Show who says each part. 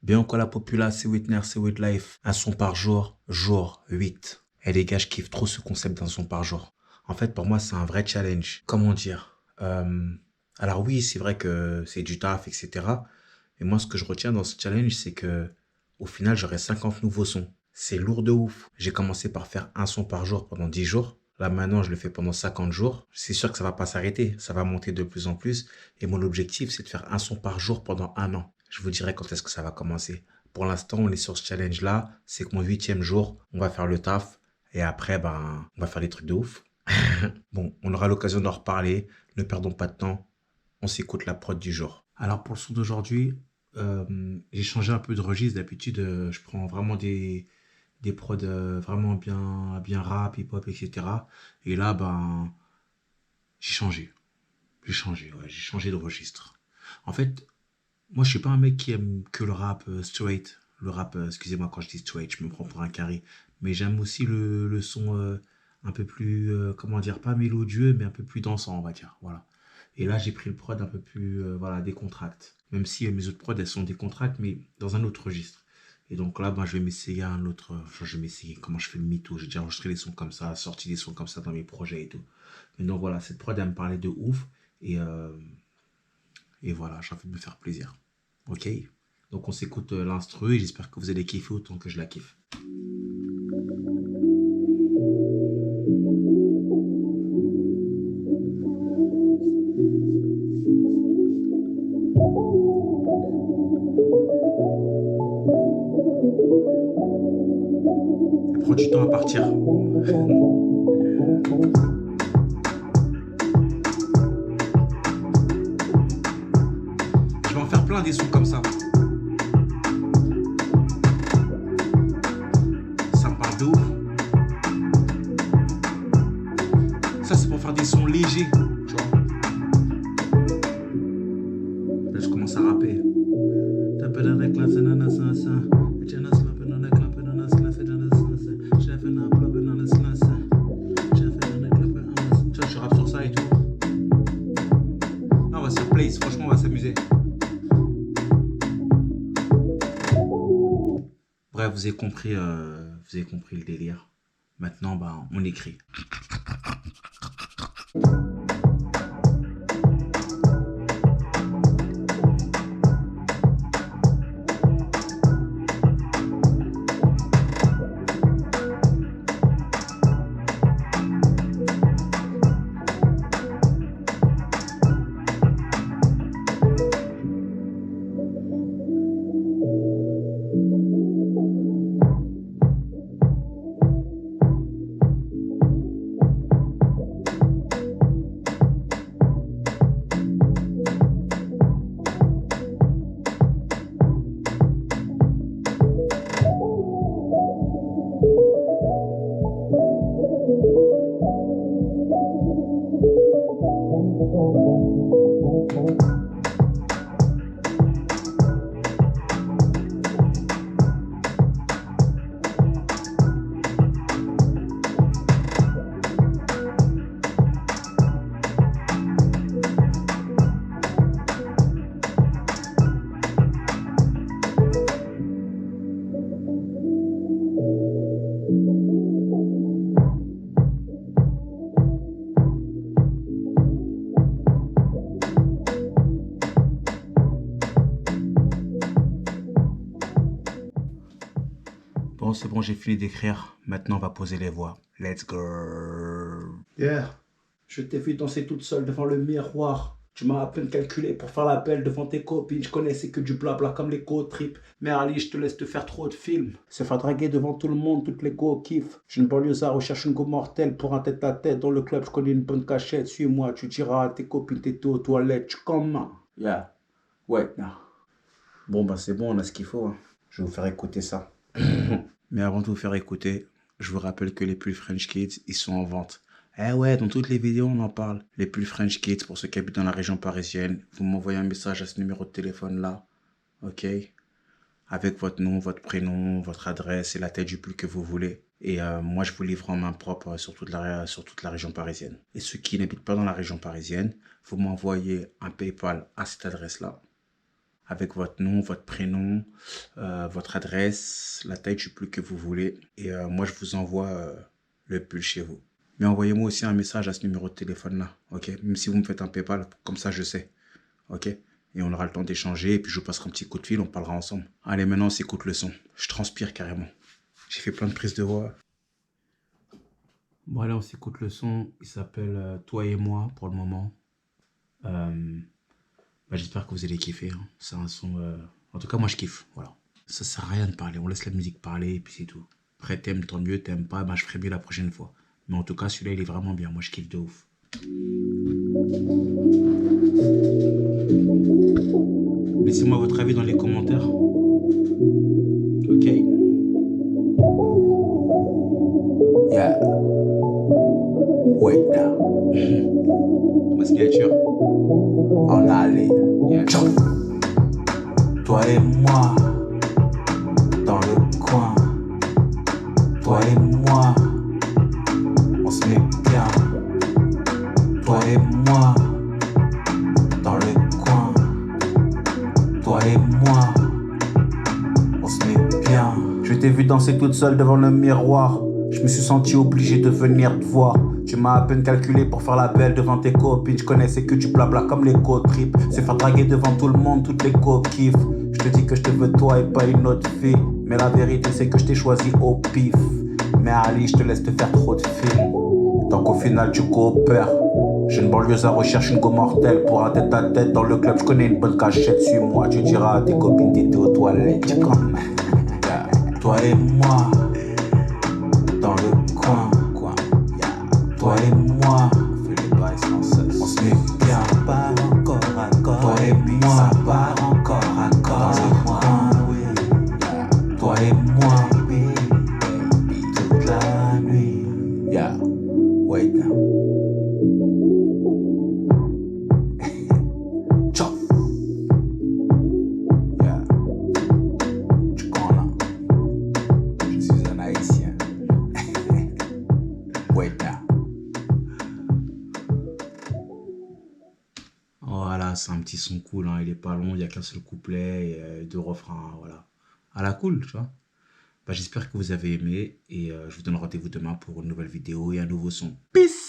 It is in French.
Speaker 1: Bien quoi la populace, c'est Whitner, c'est With Life. Un son par jour, jour 8. Et les gars, je kiffe trop ce concept d'un son par jour. En fait, pour moi, c'est un vrai challenge. Comment dire Alors oui, c'est vrai que c'est du taf, etc. Mais moi, ce que je retiens dans ce challenge, c'est que au final, j'aurai 50 nouveaux sons. C'est lourd de ouf. J'ai commencé par faire un son par jour pendant 10 jours. Là, maintenant, je le fais pendant 50 jours. C'est sûr que ça va pas s'arrêter. Ça va monter de plus en plus. Et mon objectif, c'est de faire un son par jour pendant un an. Je vous dirai quand est-ce que ça va commencer. Pour l'instant, on est sur ce challenge-là. C'est que mon 8e jour, on va faire le taf. Et après, on va faire des trucs de ouf. Bon, on aura l'occasion d'en reparler. Ne perdons pas de temps. On s'écoute la prod du jour. Alors, pour le son d'aujourd'hui, j'ai changé un peu de registre. D'habitude, je prends vraiment des prods vraiment bien rap, hip-hop, etc. Et là, j'ai changé. Ouais, j'ai changé de registre. En fait, moi, je suis pas un mec qui aime que le rap straight. Le rap, excusez-moi quand je dis straight, je me prends pour un carré. Mais j'aime aussi le son un peu plus, comment dire, pas mélodieux, mais un peu plus dansant, on va dire. Voilà. Et là, j'ai pris le prod un peu plus, voilà, décontracte. Même si mes autres prods, elles sont décontractes, mais dans un autre registre. Et donc là, je vais m'essayer un autre. Enfin, je vais m'essayer comment je fais le mytho. J'ai déjà enregistré des sons comme ça, sorti des sons comme ça dans mes projets et tout. Mais donc voilà, cette prod, elle me parlait de ouf. Et, euh, et voilà, j'ai envie de me faire plaisir. Ok? Donc on s'écoute l'instru et j'espère que vous allez kiffer autant que je la kiffe. Elle prend du temps à partir. Je vais en faire plein des sons comme ça. Ça me parle de ouf. Ça, c'est pour faire des sons légers, tu vois. Là, je commence à rapper. Tu vois, je rappe sur ça et tout. Là, on va se faire place. Franchement, on va s'amuser. Bref, vous avez compris le délire. Maintenant, on écrit. Bon, c'est bon, j'ai fini d'écrire. Maintenant, on va poser les voix. Let's go.
Speaker 2: Hier, je t'ai vu danser toute seule devant le miroir. Tu m'as à peine calculé pour faire l'appel devant tes copines. Je connaissais que du blabla comme les go-trips. Mais Ali, je te laisse te faire trop de films. Se faire draguer devant tout le monde, toutes les go kiffent. J'ai une banlieusard, recherche une go mortelle pour un tête-à-tête. Dans le club, je connais une bonne cachette. Suis-moi, tu diras à tes copines, t'étais aux toilettes. Tu comment? Yeah. Ouais, non.
Speaker 1: Bon, c'est bon, on a ce qu'il faut. Je vais vous faire écouter ça. Mais avant de vous faire écouter, je vous rappelle que les pulls French Kids, ils sont en vente. Eh ouais, dans toutes les vidéos, on en parle. Les pulls French Kids, pour ceux qui habitent dans la région parisienne, vous m'envoyez un message à ce numéro de téléphone-là. Ok? Avec votre nom, votre prénom, votre adresse et la taille du pull que vous voulez. Et moi, je vous livre en main propre sur toute la région parisienne. Et ceux qui n'habitent pas dans la région parisienne, vous m'envoyez un PayPal à cette adresse-là. avec votre nom, votre prénom, votre adresse, la taille du pull que vous voulez. Et moi, je vous envoie le pull chez vous. Mais envoyez-moi aussi un message à ce numéro de téléphone-là, ok? Même si vous me faites un PayPal, comme ça, je sais, ok? Et on aura le temps d'échanger, et puis je vous passerai un petit coup de fil, on parlera ensemble. Allez, maintenant, on s'écoute le son. Je transpire carrément. J'ai fait plein de prises de voix. Bon, allez, on s'écoute le son. Il s'appelle Toi et moi, pour le moment. J'espère que vous allez kiffer. Hein. C'est un son... En tout cas, moi, je kiffe. Voilà. Ça sert à rien de parler. On laisse la musique parler, et puis c'est tout. Après, t'aimes, tant mieux. T'aimes pas, je ferai mieux la prochaine fois. Mais en tout cas, celui-là, il est vraiment bien. Moi, je kiffe de ouf. Laissez-moi votre avis dans les commentaires. Ok. Yeah. Wait now. Let's get you. On allait. Yeah. Toi et moi, dans le coin. Toi et moi, on se met bien. Toi et moi, dans le coin. Toi et moi, on se met bien. Je t'ai vu danser toute seule devant le miroir. Je me suis senti obligé de venir te voir. Tu m'as à peine calculé pour faire la belle devant tes copines. Je connaissais que du blabla comme les go-trips. C'est faire draguer devant tout le monde, toutes les co-kiffs. Je te dis que je te veux toi et pas une autre fille. Mais la vérité c'est que je t'ai choisi au pif. Mais Ali, je te laisse te faire trop de films. Tant qu'au final tu coopères. J'ai une banlieuse à recherche, une go mortelle. Pour un tête à tête dans le club, je connais une bonne cachette. Suis-moi, tu diras à tes copines t'étais aux toilettes. Tu comprends? Toi et moi, dans le coin. Toi et moi, on se met bien. Ça part encore à corps. Toi et moi, ça part encore à corps. Dans le coin, oui. Toi et moi, baby, toute la nuit. Yeah, wait now. Chop. Yeah. Tu connais. Je suis un haïtien. Wait now. Voilà, c'est un petit son cool, hein. Il est pas long, il n'y a qu'un seul couplet et deux refrains, voilà. À la cool, tu vois. J'espère que vous avez aimé et je vous donne rendez-vous demain pour une nouvelle vidéo et un nouveau son. Peace!